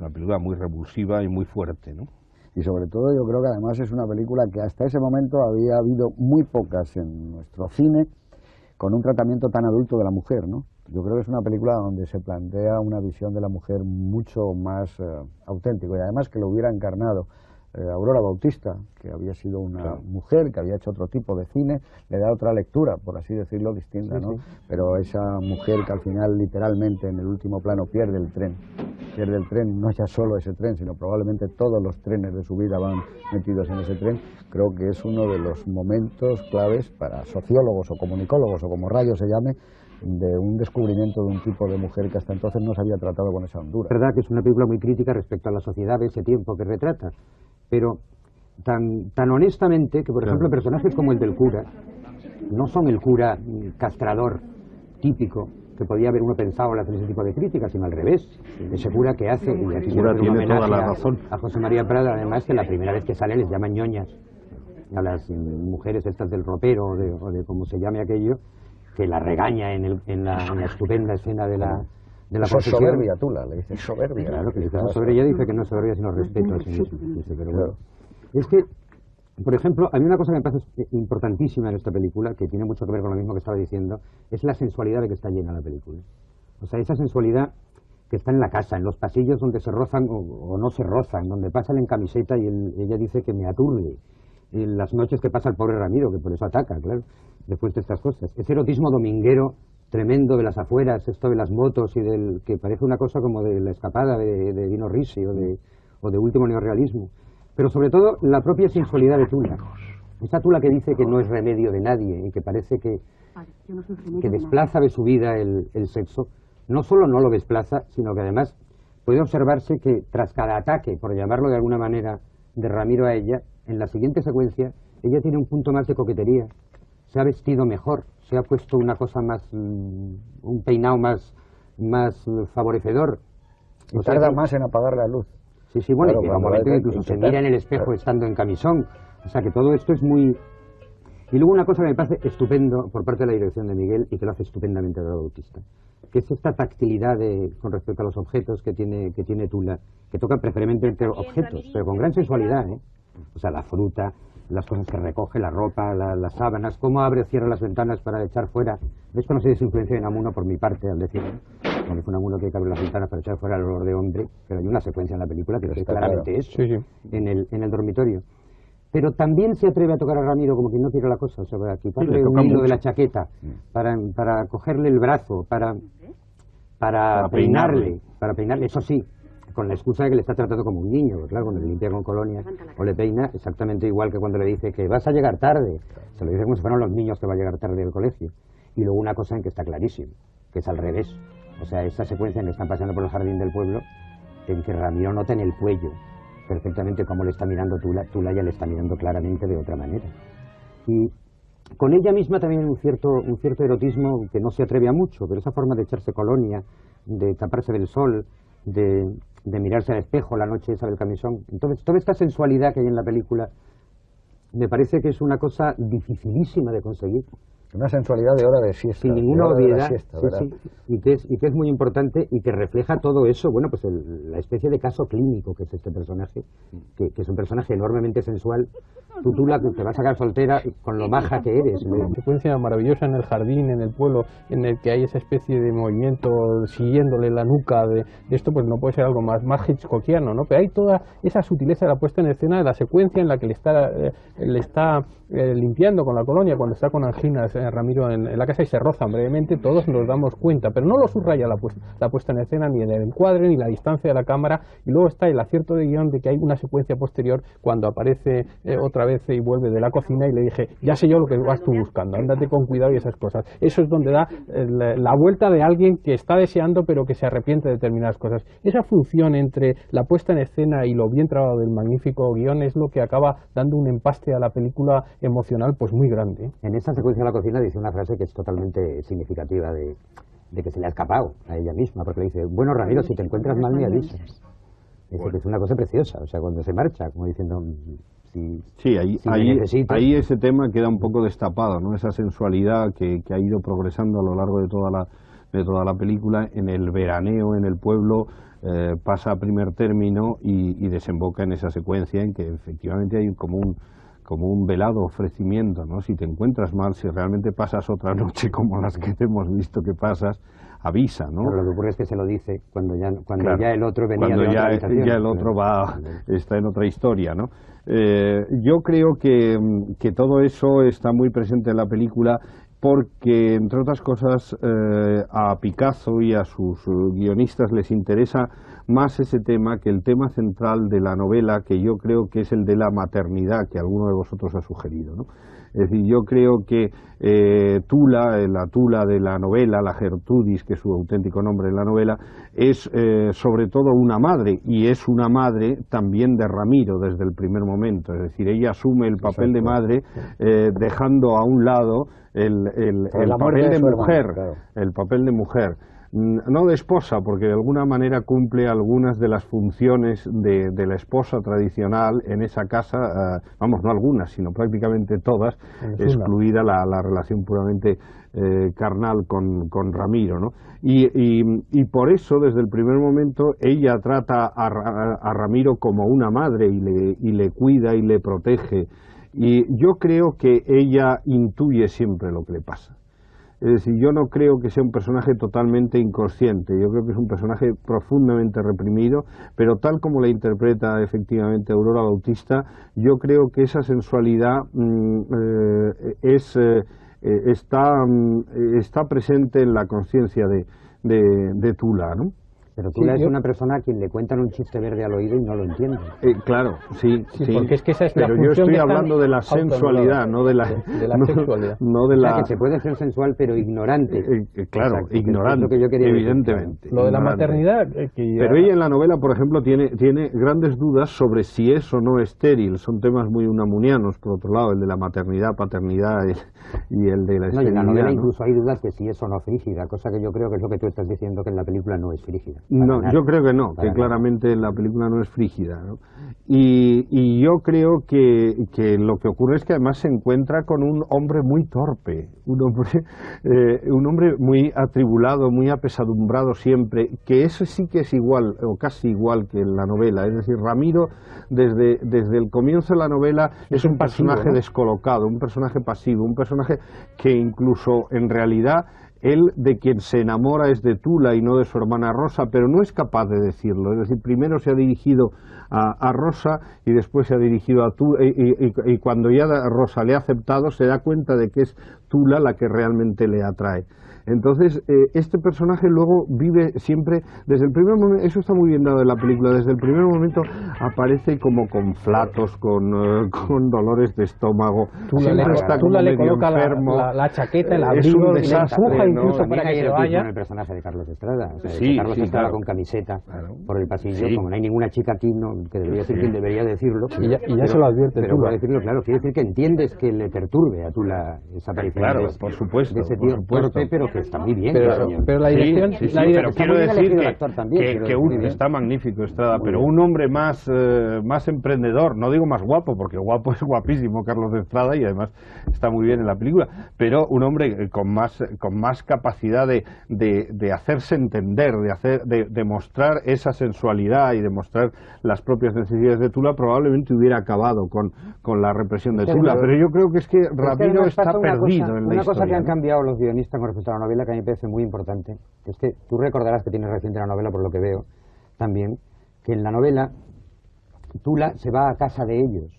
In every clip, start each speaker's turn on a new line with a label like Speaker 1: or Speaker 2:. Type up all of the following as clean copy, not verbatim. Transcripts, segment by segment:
Speaker 1: una película muy revulsiva y muy fuerte, ¿no?
Speaker 2: Y sobre todo yo creo que además es una película que hasta ese momento había habido muy pocas en nuestro cine con un tratamiento tan adulto de la mujer, ¿no? Yo creo que es una película donde se plantea una visión de la mujer mucho más auténtico, y además que lo hubiera encarnado Aurora Bautista, que había sido una mujer, que había hecho otro tipo de cine, le da otra lectura, por así decirlo, distinta, ¿no? Pero esa mujer que al final literalmente en el último plano pierde el tren, no ya solo ese tren, sino probablemente todos los trenes de su vida van metidos en ese tren, creo que es uno de los momentos claves para sociólogos o comunicólogos o como rayos se llame, de un descubrimiento de un tipo de mujer que hasta entonces no se había tratado con esa hondura.
Speaker 3: Es verdad que es una película muy crítica respecto a la sociedad de ese tiempo que retrata, pero tan honestamente que, por ejemplo, personajes como el del cura no son el cura castrador típico que podía haber uno pensado al hacer ese tipo de críticas, sino al revés. Ese cura que hace, y aquí quiero hacer un homenaje a José María Prada, además, que la primera vez que sale les llaman ñoñas a las mujeres estas del ropero o de como se llame aquello, que la regaña en la estupenda escena de la confesión.
Speaker 2: Soberbia, Tula, le dice soberbia.
Speaker 3: Claro, que dice soberbia, dice que no es soberbia sino respeto a sí mismo. Dice, pero bueno. Es que, por ejemplo, a mí una cosa que me parece importantísima en esta película, que tiene mucho que ver con lo mismo que estaba diciendo, es la sensualidad de que está llena la película. O sea, esa sensualidad que está en la casa, en los pasillos donde se rozan o no se rozan, donde pasa él en camiseta y ella dice que me aturde. En las noches que pasa el pobre Ramiro, que por eso ataca, claro, después de estas cosas. Ese erotismo dominguero tremendo de las afueras, esto de las motos y del que parece una cosa como de la escapada de Dino Risi o de último neorrealismo. Pero sobre todo la propia sensualidad de Tula. Esa Tula que dice que no es remedio de nadie y que parece que desplaza de su vida el sexo, no solo no lo desplaza, sino que además puede observarse que tras cada ataque, por llamarlo de alguna manera, de Ramiro a ella, en la siguiente secuencia, ella tiene un punto más de coquetería, se ha vestido mejor, se ha puesto una cosa más, un peinado más favorecedor.
Speaker 2: Y tarda más en apagar la luz.
Speaker 3: Sí, bueno, claro, y llega un momento que incluso se mira en el espejo estando en camisón. O sea que todo esto es muy... Y luego una cosa que me parece estupendo por parte de la dirección de Miguel y que lo hace estupendamente Aurora Bautista, que es esta tactilidad con respecto a los objetos que tiene Tula, que toca preferentemente objetos, pero con gran sensualidad, ¿eh? O sea, la fruta, las cosas que recoge, la ropa, las sábanas, cómo abre o cierra las ventanas para echar fuera. Esto no sé si es influencia de Namuno por mi parte, al decirlo. Cuando es Namuno que abre las ventanas para echar fuera el olor de hombre, pero hay una secuencia en la película que dice claramente eso, en el dormitorio. Pero también se atreve a tocar a Ramiro como quien no quiere la cosa, o sea, para quitarle un hilo de la chaqueta, para cogerle el brazo, para peinarle, eso sí, con la excusa de que le está tratando como un niño, porque claro, cuando le limpia con colonia o le peina, exactamente igual que cuando le dice que vas a llegar tarde, se lo dice como si fueran los niños que va a llegar tarde del colegio. Y luego una cosa en que está clarísimo, que es al revés, o sea, esa secuencia en que están paseando por el jardín del pueblo, en que Ramiro nota en el cuello perfectamente cómo le está mirando Tula ya le está mirando claramente de otra manera. Y con ella misma también hay un cierto erotismo que no se atreve a mucho, pero esa forma de echarse colonia, de taparse del sol, de mirarse al espejo la noche esa del camisón. Entonces, toda esta sensualidad que hay en la película me parece que es una cosa dificilísima de conseguir.
Speaker 2: Una sensualidad de hora de siesta.
Speaker 3: Sin ninguna obviedad, y que es muy importante y que refleja todo eso, bueno, pues la especie de caso clínico que es este personaje, que es un personaje enormemente sensual. Tú te vas a sacar soltera con lo maja que eres.
Speaker 4: Una secuencia maravillosa en el jardín, en el pueblo, en el que hay esa especie de movimiento siguiéndole la nuca de esto, pues no puede ser algo más hitchcockiano, ¿no? Pero hay toda esa sutileza de la puesta en escena de la secuencia en la que le está limpiando con la colonia cuando está con anginas Ramiro en la casa y se rozan brevemente, todos nos damos cuenta, pero no lo subraya la puesta en escena, ni en el encuadre, ni la distancia de la cámara, y luego está el acierto de guión de que hay una secuencia posterior cuando aparece otra vez y vuelve de la cocina y le dije, ya sé yo lo que vas tú buscando, ándate con cuidado y esas cosas. Eso es donde da la vuelta de alguien que está deseando pero que se arrepiente de determinadas cosas. Esa función entre la puesta en escena y lo bien trabajado del magnífico guión es lo que acaba dando un empaste a la película emocional pues muy grande.
Speaker 3: En esa secuencia de la cocina dice una frase que es totalmente significativa de que se le ha escapado a ella misma, porque le dice, bueno Ramiro, si te encuentras mal me avisas. Dice que es una cosa preciosa, o sea, cuando se marcha, como diciendo...
Speaker 1: ahí ese tema queda un poco destapado, ¿no? Esa sensualidad que ha ido progresando a lo largo de toda de toda la película, en el veraneo en el pueblo, pasa a primer término y desemboca en esa secuencia en que efectivamente hay como un velado ofrecimiento, ¿no? Si te encuentras mal, si realmente pasas otra noche como las que te hemos visto que pasas, avisa, ¿no?
Speaker 3: Pero lo que ocurre es que se lo dice cuando ya
Speaker 1: Claro,
Speaker 3: ya el otro venía
Speaker 1: cuando
Speaker 3: de otra
Speaker 1: ya
Speaker 3: habitación.
Speaker 1: el otro está en otra historia, ¿no? Yo creo que todo eso está muy presente en la película porque, entre otras cosas, a Picasso y a sus guionistas les interesa más ese tema que el tema central de la novela, que yo creo que es el de la maternidad, que alguno de vosotros ha sugerido, ¿no? Es decir, yo creo que Tula, la Tula de la novela, la Gertrudis, que es su auténtico nombre en la novela, es sobre todo una madre, y es una madre también de Ramiro desde el primer momento. Es decir, ella asume el papel de madre, dejando a un lado el papel de mujer, claro. El papel de mujer. No de esposa, porque de alguna manera cumple algunas de las funciones de la esposa tradicional en esa casa, vamos, no algunas, sino prácticamente todas, excluida la relación puramente carnal con Ramiro, ¿no? Y por eso, desde el primer momento, ella trata a Ramiro como una madre y le cuida y le protege. Y yo creo que ella intuye siempre lo que le pasa. Es decir, yo no creo que sea un personaje totalmente inconsciente, yo creo que es un personaje profundamente reprimido, pero tal como la interpreta efectivamente Aurora Bautista, yo creo que esa sensualidad está presente en la conciencia de Tula, ¿no?
Speaker 3: Pero Tula es una persona a quien le cuentan un chiste verde al oído y no lo entiende.
Speaker 1: Claro, sí.
Speaker 4: Porque es que esa es
Speaker 1: pero yo estoy hablando de la sensualidad, no de la
Speaker 4: sexualidad.
Speaker 1: No de
Speaker 3: o sea, que se puede ser sensual pero ignorante.
Speaker 1: Claro,
Speaker 3: exacto,
Speaker 1: ignorante,
Speaker 3: es lo que yo quería
Speaker 1: evidentemente.
Speaker 3: decir.
Speaker 4: Lo de la maternidad...
Speaker 1: Pero ella en la novela, por ejemplo, tiene grandes dudas sobre si es o no estéril. Son temas muy unamunianos, por otro lado, el de la maternidad, paternidad y el de la esterilidad.
Speaker 3: En la novela incluso hay dudas de si es o no frígida, cosa que yo creo que es lo que tú estás diciendo, que en la película no es frígida.
Speaker 1: No, yo creo que no, que claramente la película no es frígida, ¿no? Y yo creo que lo que ocurre es que además se encuentra con un hombre muy torpe, un hombre muy atribulado, muy apesadumbrado siempre, que eso sí que es igual, o casi igual que en la novela. Es decir, Ramiro, desde el comienzo de la novela, es un personaje pasivo, ¿no? Descolocado, un personaje pasivo, un personaje que incluso en realidad... Él de quien se enamora es de Tula y no de su hermana Rosa, pero no es capaz de decirlo. Es decir, primero se ha dirigido a Rosa y después se ha dirigido a Tula, y cuando ya Rosa le ha aceptado se da cuenta de que es Tula la que realmente le atrae. Entonces, este personaje luego vive siempre, desde el primer momento, eso está muy bien dado en la película, desde el primer momento aparece como con flatos, con dolores de estómago,
Speaker 4: Tula le coloca la chaqueta, el abrigo, y la empuja incluso para que se vaya.
Speaker 3: El personaje de Carlos Estrada, o sea,
Speaker 1: sí,
Speaker 3: Carlos Estrada
Speaker 1: claro.
Speaker 3: Con camiseta por el pasillo, como no hay ninguna chica aquí, que debería ser quien debería decirlo.
Speaker 4: Y ya se lo advierte
Speaker 3: pero
Speaker 4: Tula.
Speaker 3: Decirlo, claro, quiere decir que entiendes que le perturbe a Tula esa aparición
Speaker 1: por supuesto,
Speaker 3: de ese tío torpe, pero que está muy bien.
Speaker 4: Pero la dirección...
Speaker 1: pero quiero decir
Speaker 3: que
Speaker 1: está magnífico Estrada, pero un hombre más emprendedor, no digo más guapo, porque guapo es guapísimo Carlos Estrada y además está muy bien en la película, pero un hombre con más capacidad de hacerse entender, de mostrar esa sensualidad y de mostrar las propias necesidades de Tula, probablemente hubiera acabado con la represión de Tula, pero yo creo que es que Ramiro está perdido en la historia.
Speaker 3: Una cosa que han cambiado los guionistas con respecto a la novela, que a mí me parece muy importante, es que tú recordarás, que tienes reciente la novela por lo que veo también, que en la novela Tula se va a casa de ellos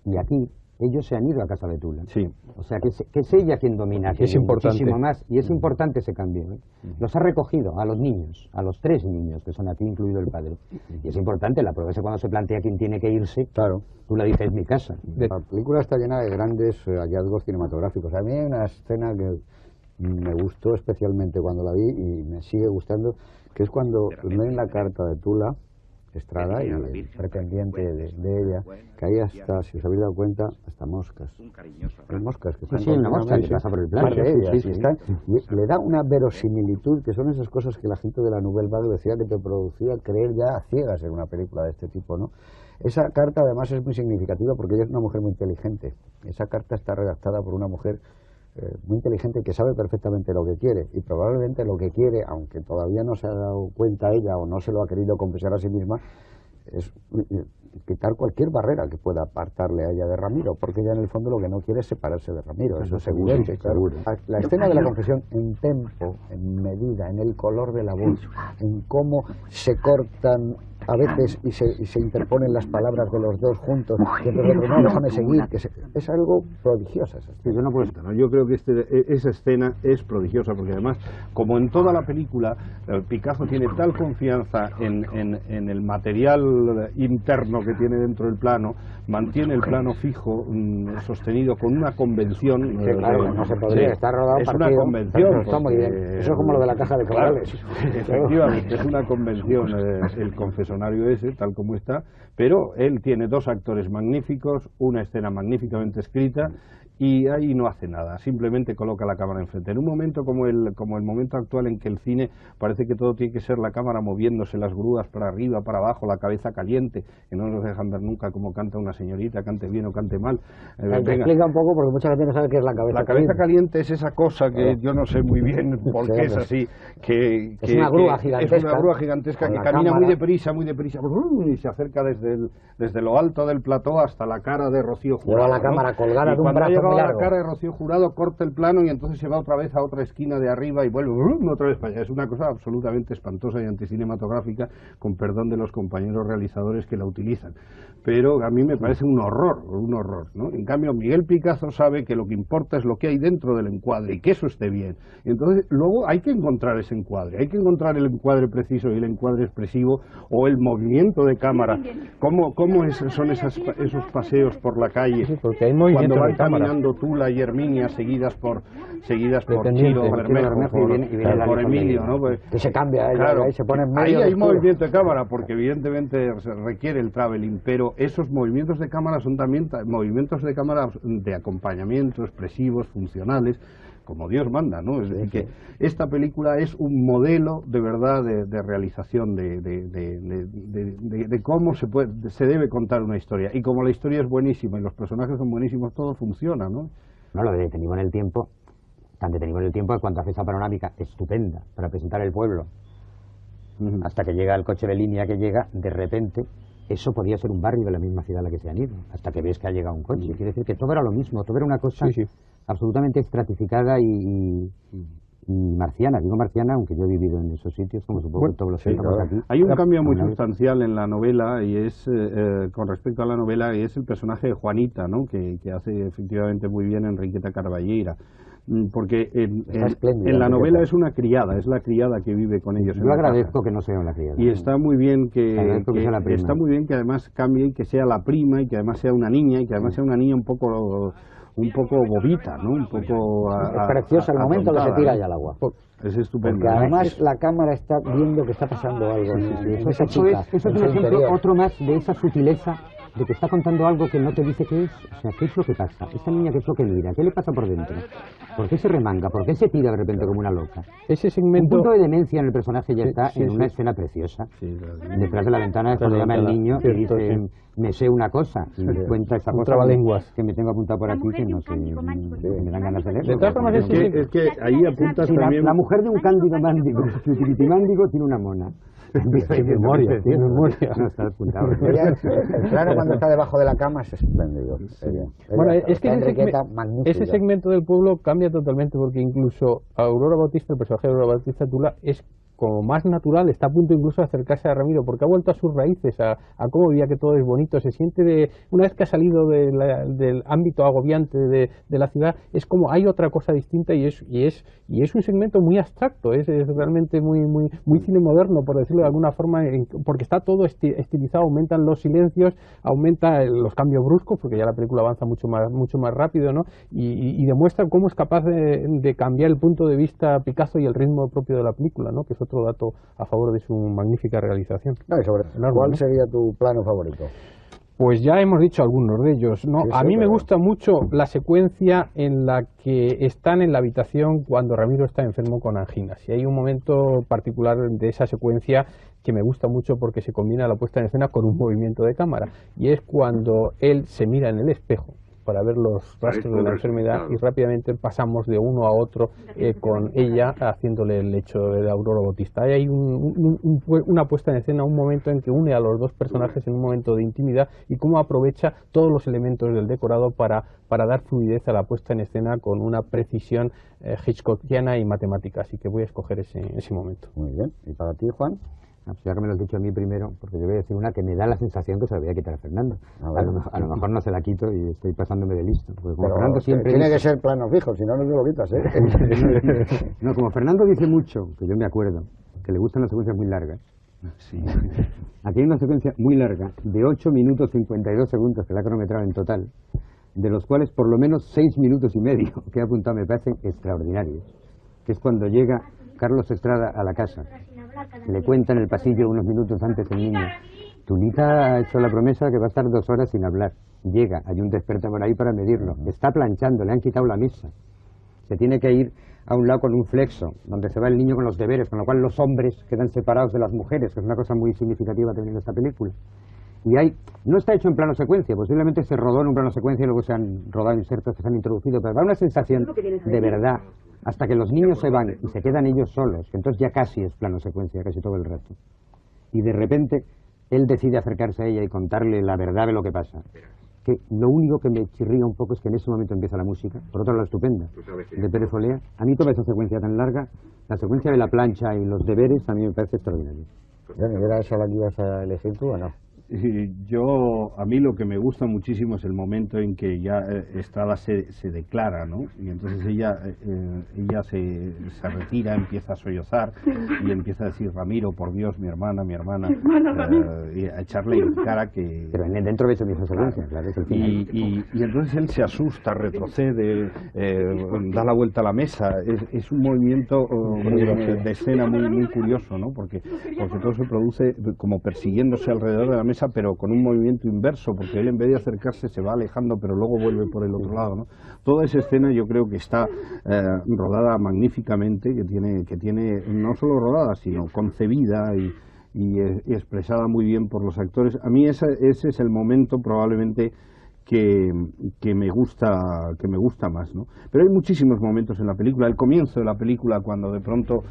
Speaker 3: y aquí ellos se han ido a casa de Tula.
Speaker 1: Sí.
Speaker 3: O sea que es ella quien domina, que
Speaker 4: es importante.
Speaker 3: Muchísimo más, y es importante ese cambio, ¿eh? Los ha recogido a los niños, a los 3 niños que son aquí, incluido el padre, y es importante. La prueba es que cuando se plantea quién tiene que irse,
Speaker 2: claro,
Speaker 3: Tula dice: es mi casa.
Speaker 2: La película está llena de grandes hallazgos cinematográficos. A mí hay una escena que me gustó especialmente cuando la vi y me sigue gustando, que es cuando leen la carta de Tula Estrada y el pretendiente de ella, que ahí hasta, si os habéis dado cuenta, hasta moscas. Hay moscas que están
Speaker 3: una mosca que pasa por el plano.
Speaker 2: de ellas, y le da una verosimilitud, que son esas cosas que la gente de la Nouvelle Vague decía que te producía creer ya a ciegas en una película de este tipo, ¿no? Esa carta además es muy significativa porque ella es una mujer muy inteligente. Esa carta está redactada por una mujer muy inteligente, que sabe perfectamente lo que quiere, y probablemente lo que quiere, aunque todavía no se ha dado cuenta ella o no se lo ha querido confesar a sí misma, es quitar cualquier barrera que pueda apartarle a ella de Ramiro, porque ella en el fondo lo que no quiere es separarse de Ramiro, eso es evidente, claro. La escena de la confesión, en tempo, en medida, en el color de la voz, en cómo se cortan a veces y se interponen las palabras de los dos juntos, y entonces el otro, no, déjame seguir, es algo prodigiosa esa escena.
Speaker 1: Yo no puedo estar, ¿no? Yo creo que esa escena es prodigiosa, porque además, como en toda la película, Picasso tiene tal confianza en el material interno que tiene dentro del plano, mantiene el plano fijo, sostenido con una convención.
Speaker 2: Que claro, no se podría,
Speaker 1: sí,
Speaker 2: está rodado
Speaker 1: es
Speaker 2: partido,
Speaker 1: una convención,
Speaker 2: está muy bien. Eso es como lo de la caja de caballos.
Speaker 1: Claro, efectivamente, es una convención el confesonario ese, tal como está, pero él tiene dos actores magníficos, una escena magníficamente escrita, y ahí no hace nada, simplemente coloca la cámara enfrente. En un momento como el momento actual, en que el cine parece que todo tiene que ser la cámara moviéndose, las grúas para arriba, para abajo, la cabeza caliente, que no nos dejan ver nunca cómo canta una señorita, cante bien o cante mal.
Speaker 2: Explica un poco, porque mucha gente no sabe qué es la cabeza caliente.
Speaker 1: La cabeza caliente es esa cosa que yo no sé muy bien por qué es así,
Speaker 2: es una grúa gigantesca.
Speaker 1: Es una grúa gigantesca que camina muy deprisa, y se acerca desde lo alto del plató hasta la cara de Rocío Jurado.
Speaker 2: Lleva la cámara colgada de un brazo muy largo.
Speaker 1: La cara de Rocío Jurado, corta el plano y entonces se va otra vez a otra esquina de arriba y vuelve otra vez para allá. Es una cosa absolutamente espantosa y anticinematográfica, con perdón de los compañeros realizadores que la utilizan. Pero a mí me parece un horror, ¿no? En cambio, Miguel Picazo sabe que lo que importa es lo que hay dentro del encuadre y que eso esté bien. Entonces, luego hay que encontrar ese encuadre, hay que encontrar el encuadre preciso y el encuadre expresivo, o el movimiento de cámara. ¿Cómo son esos paseos por la calle?
Speaker 4: Sí, porque hay movimiento
Speaker 1: cuando van
Speaker 4: de cámara.
Speaker 1: caminando Tula y Herminia seguidas por
Speaker 4: Pretendiente.
Speaker 1: Chiro Bermejo, por Emilio, ¿no? Pues,
Speaker 2: que se cambia,
Speaker 1: claro,
Speaker 2: ahí se pone en
Speaker 1: ahí
Speaker 2: medio.
Speaker 1: hay movimiento de cámara, porque evidentemente se requiere el traveling, pero esos movimientos de cámara son también movimientos de cámara de acompañamiento, expresivos, funcionales, como Dios manda, ¿no? Es decir, que esta película es un modelo de verdad de realización de cómo se debe contar una historia, y como la historia es buenísima y los personajes son buenísimos, todo funciona, ¿no?
Speaker 3: No, lo de Detenido en el Tiempo, tan Detenido en el Tiempo es cuando hace esa panorámica estupenda para presentar el pueblo, hasta que llega el coche de línea que llega, de repente, eso podía ser un barrio de la misma ciudad a la que se han ido, hasta que ves que ha llegado un coche. Quiere decir que todo era lo mismo, todo era una cosa absolutamente estratificada y marciana. Digo marciana, aunque yo he vivido en esos sitios, como supongo que todos los que estamos aquí.
Speaker 1: Hay un cambio muy sustancial en la novela, y es con respecto a la novela, y es el personaje de Juanita, ¿no? Que hace efectivamente muy bien Enriqueta Carballeira. Porque en la novela es una criada, es la criada que vive con ellos.
Speaker 3: Yo agradezco que no sea una criada.
Speaker 1: Y está muy bien que está muy bien que además cambie y que sea la prima, y que además sea una niña, y que además sea una niña un poco bobita, ¿no? Un poco
Speaker 2: es preciosa el momento que se tira ya al agua.
Speaker 1: Es estupendo.
Speaker 2: Porque además la cámara está viendo que está pasando algo.
Speaker 3: Eso es un ejemplo, otro más de esa sutileza de que está contando algo que no te dice qué es. O sea, ¿qué es lo que pasa? Esta niña, ¿qué es lo que mira? ¿Qué le pasa por dentro? ¿Por qué se remanga? ¿Por qué se tira de repente como una loca?
Speaker 4: Ese segmento...
Speaker 3: Un punto de demencia en el personaje ya está en una escena preciosa. Detrás de la ventana, cuando llama el niño y dice, me sé una cosa, y me cuenta esa cosa que me tengo apuntado por aquí, que no sé, que me dan ganas de leer.
Speaker 4: De todas formas,
Speaker 1: es que ahí apuntas también...
Speaker 3: La mujer de un cándido mándigo, Chutiritimandigo, tiene una mona.
Speaker 4: Tiene memoria, tiene memoria.
Speaker 3: No está apuntado.
Speaker 2: Claro, cuando está debajo de la cama es espléndido.
Speaker 4: Bueno, es que ese segmento del pueblo cambia totalmente, porque incluso Aurora Bautista, el personaje de Aurora Bautista Tula, es como más natural, está a punto incluso de acercarse a Ramiro, porque ha vuelto a sus raíces, a cómo veía que todo es bonito, se siente una vez que ha salido del ámbito agobiante de la ciudad, es como hay otra cosa distinta, y es un segmento muy abstracto, es realmente muy cine moderno, por decirlo de alguna forma, porque está todo estilizado, aumentan los silencios, aumenta los cambios bruscos, porque ya la película avanza mucho más rápido, ¿no? Y demuestra cómo es capaz de cambiar el punto de vista Picasso y el ritmo propio de la película, ¿no? Que es otro dato a favor de su magnífica realización.
Speaker 2: ¿Cuál sería tu plano favorito?
Speaker 4: Pues ya hemos dicho algunos de ellos, ¿no? A mí me gusta mucho la secuencia en la que están en la habitación cuando Ramiro está enfermo con anginas. Y hay un momento particular de esa secuencia que me gusta mucho, porque se combina la puesta en escena con un movimiento de cámara. Y es cuando él se mira en el espejo para ver los rastros de la enfermedad y rápidamente pasamos de uno a otro con ella haciéndole el hecho de Aurora Bautista. Hay una puesta en escena, un momento en que une a los dos personajes en un momento de intimidad y cómo aprovecha todos los elementos del decorado para dar fluidez a la puesta en escena con una precisión hitchcockiana y matemática. Así que voy a escoger ese momento.
Speaker 2: Muy bien. ¿Y para ti, Juan?
Speaker 3: Ya que me lo has dicho a mí primero, porque yo voy a decir una que me da la sensación que se la voy a quitar a Fernando. A lo mejor no se la quito y estoy pasándome de listo. Porque como Fernando siempre
Speaker 2: tiene que ser plano fijo, si no, no te lo quitas, ¿eh?
Speaker 3: No, como Fernando dice mucho, que yo me acuerdo, que le gustan las secuencias muy largas.
Speaker 1: Sí.
Speaker 3: Aquí hay una secuencia muy larga, de 8 minutos 52 segundos, que la he cronometrado en total, de los cuales por lo menos 6 minutos y medio, que he apuntado, me parecen extraordinarios. Que es cuando llega Carlos Estrada a la casa. Le cuenta en el pasillo unos minutos antes el niño: Tulita ha hecho la promesa que va a estar 2 horas sin hablar. Llega, hay un despertador ahí para medirlo. Está planchando, le han quitado la mesa. Se tiene que ir a un lado con un flexo, donde se va el niño con los deberes, con lo cual los hombres quedan separados de las mujeres, que es una cosa muy significativa también en esta película. Y no está hecho en plano secuencia, posiblemente se rodó en un plano secuencia y luego se han rodado insertos que se han introducido, pero da una sensación de verdad, hasta que los niños se van y se quedan ellos solos, que entonces ya casi es plano secuencia, casi todo el rato. Y de repente él decide acercarse a ella y contarle la verdad de lo que pasa. Que lo único que me chirría un poco es que en ese momento empieza la música, por otro lado estupenda, de Pérez Olea. A mí toda esa secuencia tan larga, la secuencia de la plancha y los deberes, a mí me parece extraordinario.
Speaker 2: ¿Era esa la que ibas a elegir tú o no?
Speaker 1: A mí lo que me gusta muchísimo es el momento en que ya Estrada se declara, ¿no? Y entonces ella se retira, empieza a sollozar y empieza a decir: Ramiro, por Dios, mi hermana, y a echarle en cara que...
Speaker 3: Pero dentro de esa misma secuencia, claro, es el final.
Speaker 1: Y entonces él se asusta, retrocede, da la vuelta a la mesa. Es un movimiento de escena muy curioso, ¿no? Porque todo se produce como persiguiéndose alrededor de la mesa, pero con un movimiento inverso, porque él en vez de acercarse se va alejando, pero luego vuelve por el otro lado, ¿no? Toda esa escena yo creo que está rodada magníficamente, que tiene no solo rodada, sino concebida y expresada muy bien por los actores. A mí ese es el momento probablemente que me gusta más, ¿no? Pero hay muchísimos momentos en la película. El comienzo de la película, cuando de pronto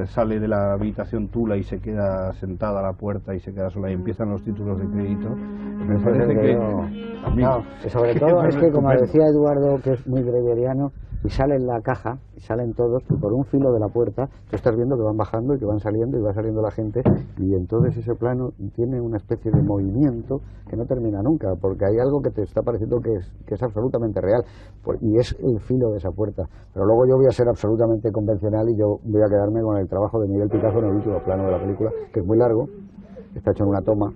Speaker 1: sale de la habitación Tula y se queda sentada a la puerta y se queda sola y empiezan los títulos de crédito, me parece que
Speaker 2: sobre todo es que, como decía Eduardo, que es muy breveriano, y sale en la caja, y salen todos, y por un filo de la puerta tú estás viendo que van bajando y que van saliendo y va saliendo la gente, y entonces ese plano tiene una especie de movimiento que no termina nunca, porque hay algo que te está pareciendo que es absolutamente real, y es el filo de esa puerta. Pero luego yo voy a ser absolutamente convencional y yo voy a quedarme con el trabajo de Miguel Picasso en el último plano de la película, que es muy largo, está hecho en una toma.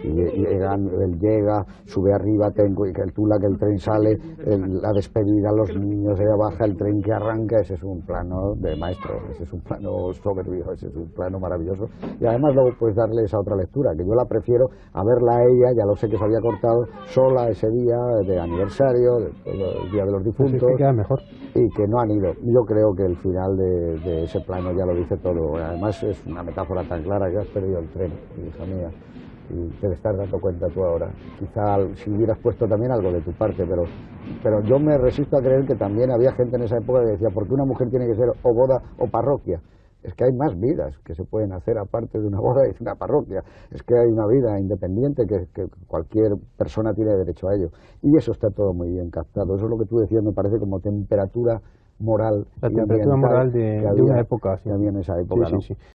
Speaker 2: Y él llega, sube arriba, que el Tula, que el tren sale, la despedida, los niños, ella baja, el tren que arranca. Ese es un plano de maestro, ese es un plano soberbio, ese es un plano maravilloso. Y además luego puedes darle esa otra lectura, que yo la prefiero a verla a ella, ya lo sé que se había cortado, sola ese día de aniversario, el Día de los Difuntos,
Speaker 4: que queda mejor.
Speaker 2: Y que no han ido. Yo creo que el final de ese plano ya lo dice todo. Además es una metáfora tan clara que has perdido el tren, hija mía. Y te estás dando cuenta tú ahora. Quizá si hubieras puesto también algo de tu parte, pero yo me resisto a creer que también había gente en esa época que decía: ¿por qué una mujer tiene que ser o boda o parroquia? Es que hay más vidas que se pueden hacer aparte de una boda y de una parroquia. Es que hay una vida independiente que cualquier persona tiene derecho a ello. Y eso está todo muy bien captado. Eso es lo que tú decías, me parece como temperatura moral.
Speaker 4: La temperatura moral de una época.
Speaker 2: Sí. Que había en esa época,
Speaker 4: sí,
Speaker 2: ¿no?
Speaker 4: Sí.